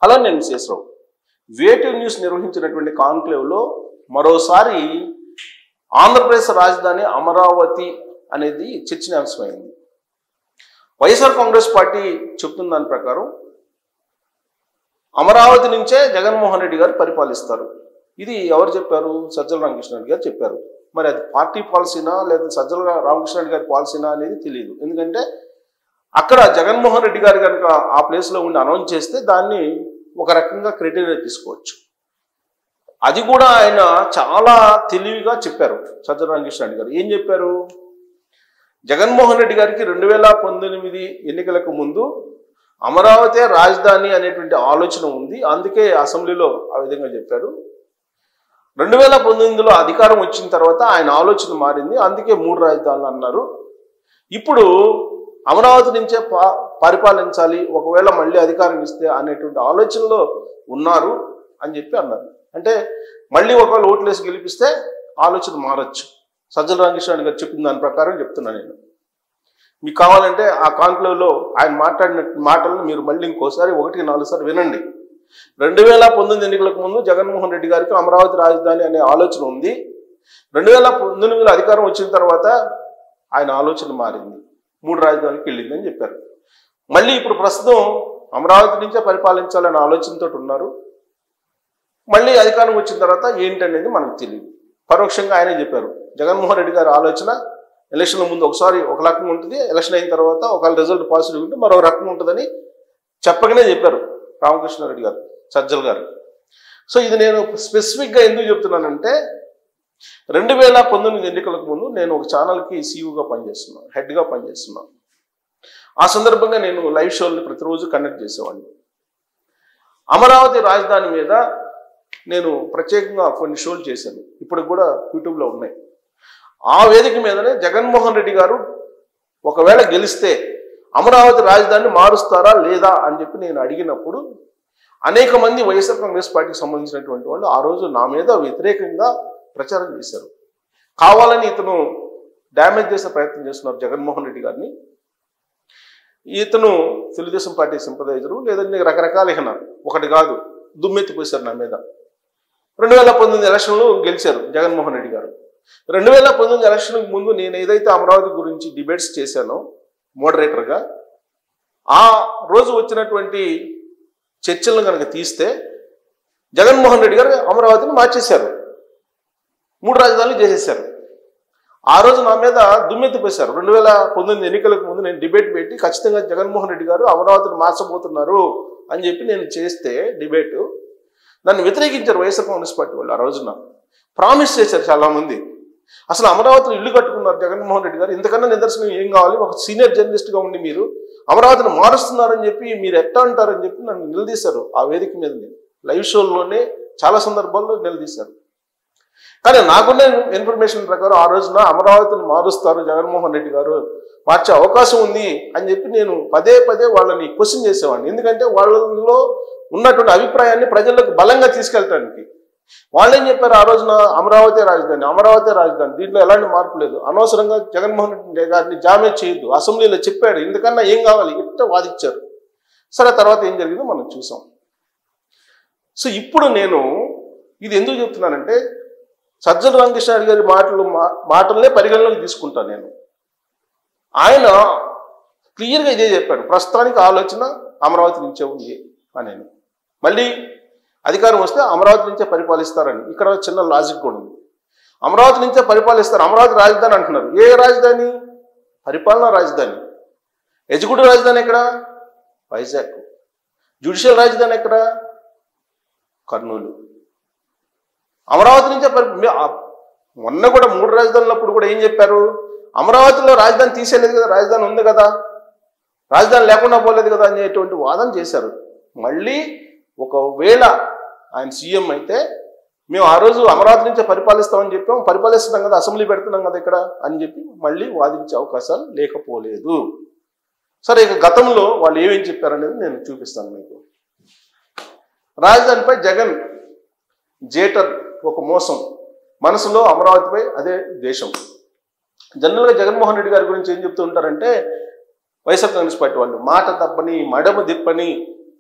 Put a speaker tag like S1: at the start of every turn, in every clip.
S1: అలా నేను శేషరావు వేటివ్ న్యూస్ నిర్వహించినటువంటి కాన్క్లేవ్లో మరోసారి ఆంధ్రప్రదేశ్ రాజధాని అమరావతి అనేది చర్చనీయాంశమైంది. వైఎస్ఆర్ కాంగ్రెస్ పార్టీ చెప్తున్న దాని ప్రకారం అమరావతి నుంచే జగన్మోహన్ రెడ్డి గారు పరిపాలిస్తారు. ఇది ఎవరు చెప్పారు? సజ్జల రామకృష్ణారెడ్డి గారు చెప్పారు. మరి అది పార్టీ పాలసీనా లేదా సజ్జల రామకృష్ణారెడ్డి గారి పాలసీనా అనేది తెలియదు. ఎందుకంటే అక్కడ జగన్మోహన్ రెడ్డి గారు కనుక ఆ ప్లేస్లో ఉండి అనౌన్స్ చేస్తే దాన్ని ఒక రకంగా క్రైటీరియా తీసుకోవచ్చు. అది కూడా ఆయన చాలా తెలివిగా చెప్పారు. సజ్జల రామకృష్ణారెడ్డి గారు ఏం చెప్పారు? జగన్మోహన్ రెడ్డి గారికి 2019 ఎన్నికలకు ముందు అమరావతి రాజధాని అనేటువంటి ఆలోచన ఉంది, అందుకే అసెంబ్లీలో ఆ విధంగా చెప్పారు. 2019లో అధికారం వచ్చిన తర్వాత ఆయన ఆలోచన మారింది, అందుకే 3 రాజధానులు అన్నారు. ఇప్పుడు అమరావతి నుంచే పరిపాలించాలి, ఒకవేళ మళ్ళీ అధికారం ఇస్తే అనేటువంటి ఆలోచనలో ఉన్నారు అని చెప్పి అన్నారు. అంటే మళ్ళీ ఒకవేళ ఓట్లేసి గెలిపిస్తే ఆలోచన మారచ్చు. సజ్జల రామకృష్ణారెడ్డి గారు చెప్పిన దాని ప్రకారం చెప్తున్నాను నేను. మీకు కావాలంటే ఆ కాన్క్లేవ్లో ఆయన మాట్లాడిన మాటలను మీరు మళ్ళీ ఇంకోసారి 1-4 సార్లు వినండి. 2019 ఎన్నికలకు ముందు జగన్మోహన్ రెడ్డి గారికి అమరావతి రాజధాని అనే ఆలోచన ఉంది. 2019లో అధికారం వచ్చిన తర్వాత ఆయన ఆలోచన మారింది, 3 రాజధానికి వెళ్ళింది అని చెప్పారు. మళ్ళీ ఇప్పుడు ప్రస్తుతం అమరావతి నుంచే పరిపాలించాలనే ఆలోచనతో ఉన్నారు. మళ్ళీ అధికారం వచ్చిన తర్వాత ఏంటనేది మనకు తెలియదు. పరోక్షంగా ఆయనే చెప్పారు. జగన్మోహన్ రెడ్డి గారి ఆలోచన ఎలక్షన్ల ముందు ఒకసారి ఒక రకంగా ఉంటుంది, ఎలక్షన్ అయిన తర్వాత ఒకవేళ రిజల్ట్ పాజిటివ్ ఉంటే మరో రకంగా ఉంటుందని చెప్పగానే చెప్పారు రామకృష్ణారెడ్డి గారు, సజ్జల గారు. సో ఇది నేను స్పెసిఫిక్గా ఎందుకు చెప్తున్నానంటే 2019 ఎన్నికలకు ముందు నేను ఒక ఛానల్కి సీఈఓగా పనిచేస్తున్నాను, హెడ్గా పనిచేస్తున్నాను. ఆ సందర్భంగా నేను లైవ్ షోల్ని ప్రతిరోజు కండక్ట్ చేసేవాడిని. అమరావతి రాజధాని మీద నేను ప్రత్యేకంగా కొన్ని షోలు చేశాను, ఇప్పుడు కూడా యూట్యూబ్లో ఉన్నాయి. ఆ వేదిక మీదనే జగన్మోహన్ రెడ్డి గారు ఒకవేళ గెలిస్తే అమరావతి రాజధానిని మారుస్తారా లేదా అని చెప్పి నేను అడిగినప్పుడు అనేక మంది వైఎస్ఆర్ కాంగ్రెస్ పార్టీకి సంబంధించినటువంటి వాళ్ళు ఆ రోజు నా మీద వ్యతిరేకంగా ప్రచారం చేశారు. కావాలని ఇతను డ్యామేజ్ చేసే ప్రయత్నం చేస్తున్నారు జగన్మోహన్ రెడ్డి గారిని. ఇతను తెలుగుదేశం పార్టీ సింపదైజరు లేదంటే రకరకాల ఒకటి కాదు దుమ్మెత్తిపోశారు నా మీద. 2019 ఎలక్షన్లు గెలిచారు జగన్మోహన్ రెడ్డి గారు. 2019 ఎలక్షన్కి ముందు నేను ఏదైతే అమరావతి గురించి డిబేట్స్ చేశానో మోడరేటర్గా, ఆ రోజు వచ్చినటువంటి చర్చలను కనుక తీస్తే జగన్మోహన్ రెడ్డి గారు అమరావతిని మార్చేశారు, 3 రాజధానులు చేసేశారు. ఆ రోజు నా మీద దుమ్మెత్తిపోశారు. 2019 ఎన్నికలకు ముందు నేను డిబేట్ పెట్టి ఖచ్చితంగా జగన్మోహన్ రెడ్డి గారు అమరావతిని మార్చబోతున్నారు అని చెప్పి నేను చేస్తే డిబేటు, దాన్ని వ్యతిరేకించారు వైఎస్ఆర్ కాంగ్రెస్ పార్టీ వాళ్ళు. ఆ రోజున ప్రామిస్ చేశారు చాలామంది. అసలు అమరావతిలో ఇల్లు కట్టుకున్నారు జగన్మోహన్ రెడ్డి గారు, ఇంతకన్నా నిదర్శనం ఏం కావాలి? ఒక సీనియర్ జర్నలిస్ట్గా ఉండి మీరు అమరావతిని మారుస్తున్నారని చెప్పి మీరు ఎట్లా అంటారని చెప్పి నన్ను నిలదీశారు. ఆ వేదిక మీద లైవ్ షోల్లోనే చాలా సందర్భాల్లో నిలదీశారు. కానీ నాకున్న ఇన్ఫర్మేషన్ ప్రకారం ఆ రోజున అమరావతిని మారుస్తారు జగన్మోహన్ రెడ్డి గారు, మార్చే అవకాశం ఉంది అని చెప్పి నేను పదే వాళ్ళని క్వశ్చన్ చేసేవాడిని. ఎందుకంటే వాళ్ళలో ఉన్నటువంటి అభిప్రాయాన్ని ప్రజలకు బలంగా తీసుకెళ్ళటానికి. వాళ్ళు ఏం చెప్పారు ఆ రోజున? అమరావతి రాజధాని, దీంట్లో ఎలాంటి మార్పు లేదు, అనవసరంగా జగన్మోహన్ రెడ్డి గారిని జామేజ్ చేయొద్దు, అసెంబ్లీలో చెప్పాడు, ఇంతకన్నా ఏం కావాలి, ఇట్లా వాదించారు. సరే, తర్వాత ఏం జరిగిందో మనం చూసాం. సో ఇప్పుడు నేను ఇది ఎందుకు చెప్తున్నానంటే సజ్జల రామకృష్ణారెడ్డి గారి మాటలనే పరిగణలోకి తీసుకుంటాను నేను. ఆయన క్లియర్గా ఇదే చెప్పాడు, ప్రస్తుతానికి ఆలోచన అమరావతి నుంచే ఉంది అని. మళ్ళీ అధికారం వస్తే అమరావతి నుంచే పరిపాలిస్తారని. ఇక్కడ చిన్న లాజిక్ కూడా ఉంది. అమరావతి నుంచే పరిపాలిస్తారు, అమరావతి రాజధాని అంటున్నారు. ఏ రాజధాని? పరిపాలనా రాజధాని. ఎగ్జిక్యూటివ్ రాజధాని ఎక్కడ? వైజాగ్. జ్యుడిషియల్ రాజధాని ఎక్కడ? కర్నూలు. అమరావతి నుంచే మొన్న కూడా 3 రాజధానులప్పుడు కూడా ఏం చెప్పారు? అమరావతిలో రాజధాని తీసేయలేదు కదా, రాజధాని ఉంది కదా, రాజధాని లేకుండా పోలేదు కదా అనేటువంటి వాదన చేశారు. మళ్ళీ ఒకవేళ ఆయన సీఎం అయితే మేము ఆ రోజు అమరావతి నుంచే పరిపాలిస్తామని చెప్పాం, పరిపాలిస్తున్నాం కదా, అసెంబ్లీ పెడుతున్నాం కదా ఇక్కడ అని చెప్పి మళ్ళీ వాదించే అవకాశాలు లేకపోలేదు. సరే, ఇక గతంలో వాళ్ళు ఏమేం చెప్పారనేది నేను చూపిస్తాను మీకు. రాజధానిపై జగన్ జేటర్ ఒక మోసం, మనసులో అమరావతిపై అదే ద్వేషం. జనరల్గా జగన్మోహన్ రెడ్డి గారి గురించి ఏం చెప్తూ ఉంటారంటే వైఎస్ఆర్ కాంగ్రెస్ పార్టీ వాళ్ళు, మాట తప్పని మడమ దిప్పని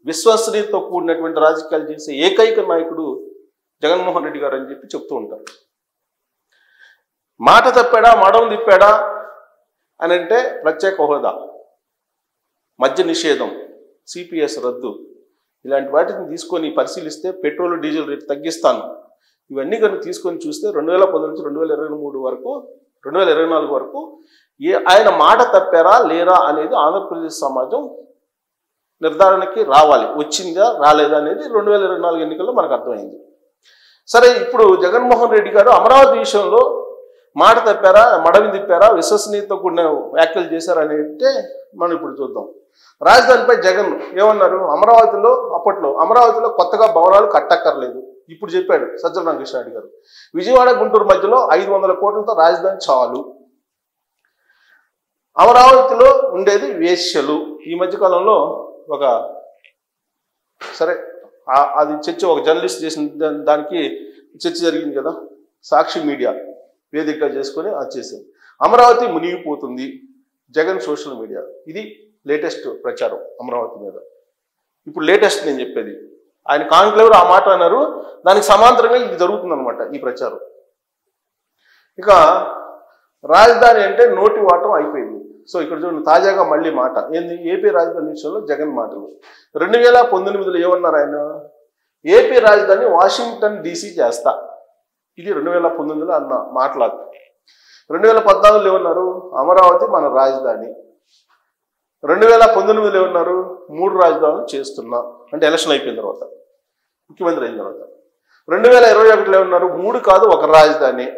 S1: విశ్వసనీయతతో కూడినటువంటి రాజకీయాలు చేసే ఏకైక నాయకుడు జగన్మోహన్ రెడ్డి గారు అని చెప్పి చెప్తూ ఉంటారు. మాట తప్పాడా, మడవం తిప్పాడా అని అంటే ప్రత్యేక హోదా, మద్య నిషేధం, సిపిఎస్ రద్దు, ఇలాంటి వాటిని తీసుకొని పరిశీలిస్తే పెట్రోల్ డీజిల్ రేటు తగ్గిస్తాను, ఇవన్నీ కనుక తీసుకొని చూస్తే 2019 నుంచి 2023 వరకు 2024 వరకు ఆయన మాట తప్పారా లేరా అనేది ఆంధ్రప్రదేశ్ సమాజం నిర్ధారణకి రావాలి. వచ్చిందా రాలేదా అనేది 2024 ఎన్నికల్లో మనకు అర్థమైంది. సరే, ఇప్పుడు జగన్మోహన్ రెడ్డి గారు అమరావతి విషయంలో మాట తప్పారా, మడవి తిప్పారా, విశ్వసనీయతతో కూడిన వ్యాఖ్యలు చేశారా అని అంటే మనం ఇప్పుడు చూద్దాం. రాజధానిపై జగన్ ఏమన్నారు? అప్పట్లో అమరావతిలో కొత్తగా భవనాలు కట్టక్కర్లేదు. ఇప్పుడు చెప్పాడు సజ్జల రామకృష్ణారెడ్డి గారు. విజయవాడ గుంటూరు మధ్యలో 500 కోట్లతో రాజధాని చాలు. అమరావతిలో ఉండేది వేశ్యలు. ఈ మధ్యకాలంలో అది చర్చ ఒక జర్నలిస్ట్ చేసిన దానికి చర్చ జరిగింది కదా, సాక్షి మీడియా వేదికగా చేసుకొని అది చేశారు. అమరావతి మునిగిపోతుంది, జగన్ సోషల్ మీడియా. ఇది లేటెస్ట్ ప్రచారం అమరావతి మీద. ఇప్పుడు లేటెస్ట్ నేను చెప్పేది. ఆయన కాన్క్లేవ్లో ఆ మాట అన్నారు, దానికి సమాంతరంగా ఇది జరుగుతుందన్నమాట ఈ ప్రచారం. ఇక రాజధాని అంటే నోటి వాటం అయిపోయింది. సో ఇక్కడ చూడండి, తాజాగా మళ్ళీ మాట ఏంది? ఏపీ రాజధాని విషయంలో జగన్ మాటలు. 2019లో ఏమన్నారు ఆయన? ఏపీ రాజధాని వాషింగ్టన్ DC చేస్తా. ఇది 2019లో అన్న మాట్లాడు. 2014లో ఏమన్నారు? అమరావతి మన రాజధాని. 2019లో ఏమన్నారు? 3 రాజధానులు చేస్తున్నా, అంటే ఎలక్షన్ అయిపోయిన తర్వాత, ముఖ్యమంత్రి అయిన తర్వాత. 2021లో ఏమన్నారు? 3 కాదు, 1 రాజధాని.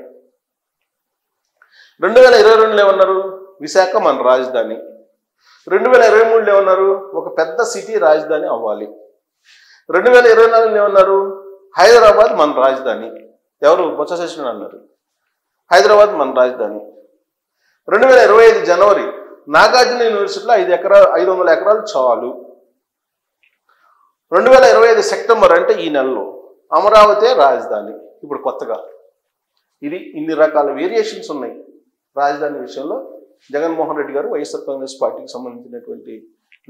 S1: 2022లో ఏమన్నారు? విశాఖ మన రాజధాని. 2023లో ఏమన్నారు? ఒక పెద్ద సిటీ రాజధాని అవ్వాలి. 2024లో ఏమన్నారు? హైదరాబాద్ మన రాజధాని. ఎవరు? బొత్స సత్యనారాయణ అన్నారు, హైదరాబాద్ మన రాజధాని. 2025 జనవరి నాగార్జున యూనివర్సిటీలో 500 ఎకరాలు చాలు. 2025 సెప్టెంబర్ అంటే ఈ నెలలో అమరావతి రాజధాని. ఇప్పుడు కొత్తగా ఇది ఇన్ని రకాల వేరియేషన్స్ ఉన్నాయి రాజధాని విషయంలో. జగన్మోహన్ రెడ్డి గారు వైఎస్ఆర్ కాంగ్రెస్ పార్టీకి సంబంధించినటువంటి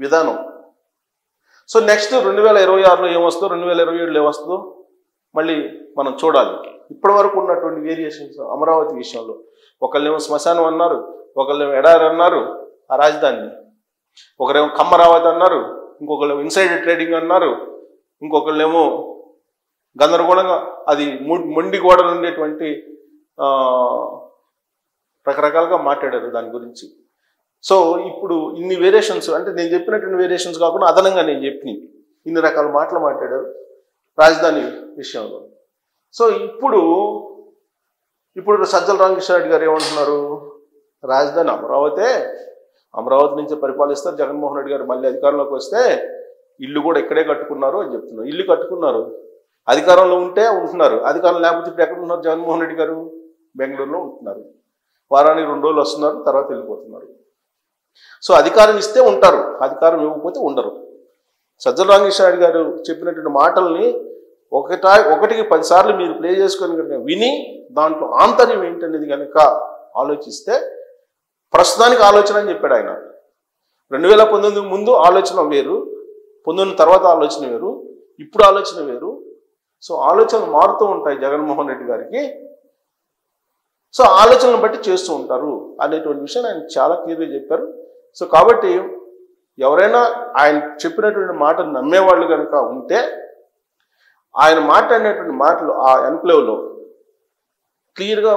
S1: విధానం. సో నెక్స్ట్ 2026లో ఏమొస్తుందో, 2027లో ఏమొస్తుందో మళ్ళీ మనం చూడాలి. ఇప్పటి వరకు ఉన్నటువంటి వేరియేషన్స్ అమరావతి విషయంలో, ఒకళ్ళేమో శ్మశానం అన్నారు, ఒకళ్ళేమో ఎడారి అన్నారు ఆ రాజధానిని, ఒకరేమో కమ్మరావతి అన్నారు, ఇంకొకళ్ళేమో ఇన్సైడ్ ట్రేడింగ్ అన్నారు, ఇంకొకళ్ళేమో గందరగోళంగా అది మొండి గోడలు ఉండేటువంటి రకరకాలుగా మాట్లాడారు దాని గురించి. సో ఇప్పుడు ఇన్ని వేరియేషన్స్, అంటే నేను చెప్పినటువంటి వేరియేషన్స్ కాకుండా అదనంగా నేను చెప్పినవి ఇన్ని రకాల మాటలు మాట్లాడారు రాజధాని విషయంలో. సో ఇప్పుడు సజ్జల రామకృష్ణారెడ్డి గారు ఏమంటున్నారు? రాజధాని అమరావతి నుంచి పరిపాలిస్తారు జగన్మోహన్ రెడ్డి గారు మళ్ళీ అధికారంలోకి వస్తే, ఇల్లు కూడా ఇక్కడే కట్టుకున్నారు అని చెప్తున్నారు. ఇల్లు కట్టుకున్నారు, అధికారంలో ఉంటే ఉంటున్నారు, అధికారం లేకపోతే ఇప్పుడు ఎక్కడ ఉన్నారు జగన్మోహన్ రెడ్డి గారు? బెంగళూరులో ఉంటున్నారు. వారానికి 2 రోజులు వస్తున్నారు, తర్వాత వెళ్ళిపోతున్నారు. సో అధికారం ఇస్తే ఉంటారు, అధికారం ఇవ్వకపోతే ఉండరు. సజ్జల రామకృష్ణారెడ్డి గారు చెప్పినటువంటి మాటల్ని ఒకటికి 10 సార్లు మీరు ప్లే చేసుకొని కనుక విని దాంట్లో ఆంతర్యం ఏంటనేది కనుక ఆలోచిస్తే, ప్రస్తుతానికి ఆలోచన అని చెప్పాడు ఆయన. 2019 ముందు ఆలోచన వేరు, 19 తర్వాత ఆలోచన వేరు, ఇప్పుడు ఆలోచన వేరు. సో ఆలోచనలు మారుతూ ఉంటాయి జగన్మోహన్ రెడ్డి గారికి. సో ఆలోచనలు బట్టి చేస్తూ ఉంటారు అనేటువంటి విషయాన్ని ఆయన చాలా క్లియర్గా చెప్పారు. సో కాబట్టి ఎవరైనా ఆయన చెప్పినటువంటి మాటను నమ్మేవాళ్ళు కనుక ఉంటే, ఆయన మాట్లాడినటువంటి మాటలు ఆ ఎన్క్లేవ్లో క్లియర్గా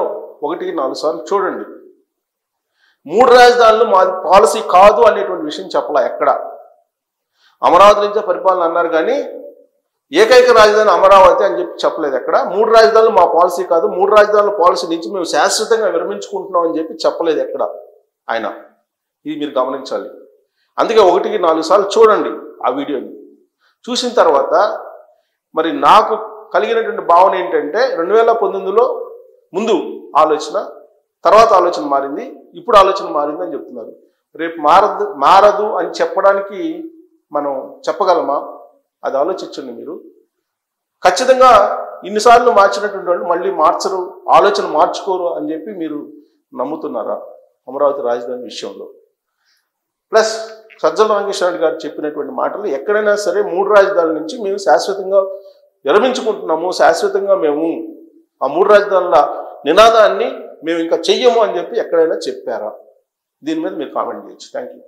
S1: 1-4 సార్లు చూడండి. 3 రాజధానులు మా పాలసీ కాదు అనేటువంటి విషయం చెప్పలా ఎక్కడ. అమరావతి నుంచే పరిపాలన అన్నారు కానీ ఏకైక రాజధాని అమరావతి అని చెప్పి చెప్పలేదు ఎక్కడ. 3 రాజధానులు మా పాలసీ కాదు, 3 రాజధానుల పాలసీ నుంచి మేము శాశ్వతంగా విరమించుకుంటున్నాం అని చెప్పి చెప్పలేదు ఎక్కడ ఆయన. ఇది మీరు గమనించాలి. అందుకే 1-4 సార్లు చూడండి ఆ వీడియోని. చూసిన తర్వాత మరి నాకు కలిగినటువంటి భావన ఏంటంటే, 2019లో ముందు ఆలోచన, తర్వాత ఆలోచన మారింది, ఇప్పుడు ఆలోచన మారింది అని చెప్తున్నారు. రేపు మారదు అని చెప్పడానికి మనం చెప్పగలమా? అది ఆలోచించండి మీరు. ఖచ్చితంగా ఇన్నిసార్లు మార్చినటువంటి వాళ్ళు మళ్ళీ మార్చరు, ఆలోచన మార్చుకోరు అని చెప్పి మీరు నమ్ముతున్నారా అమరావతి రాజధాని విషయంలో? ప్లస్ సజ్జల రామకృష్ణారెడ్డి గారు చెప్పినటువంటి మాటలు ఎక్కడైనా సరే 3 రాజధానుల నుంచి మేము శాశ్వతంగా విరమించుకుంటున్నాము, శాశ్వతంగా మేము ఆ 3 రాజధానుల నినాదాన్ని మేము ఇంకా చెయ్యము అని చెప్పి ఎక్కడైనా చెప్పారా? దీని మీద మీరు కామెంట్ చేయొచ్చు. Thank you.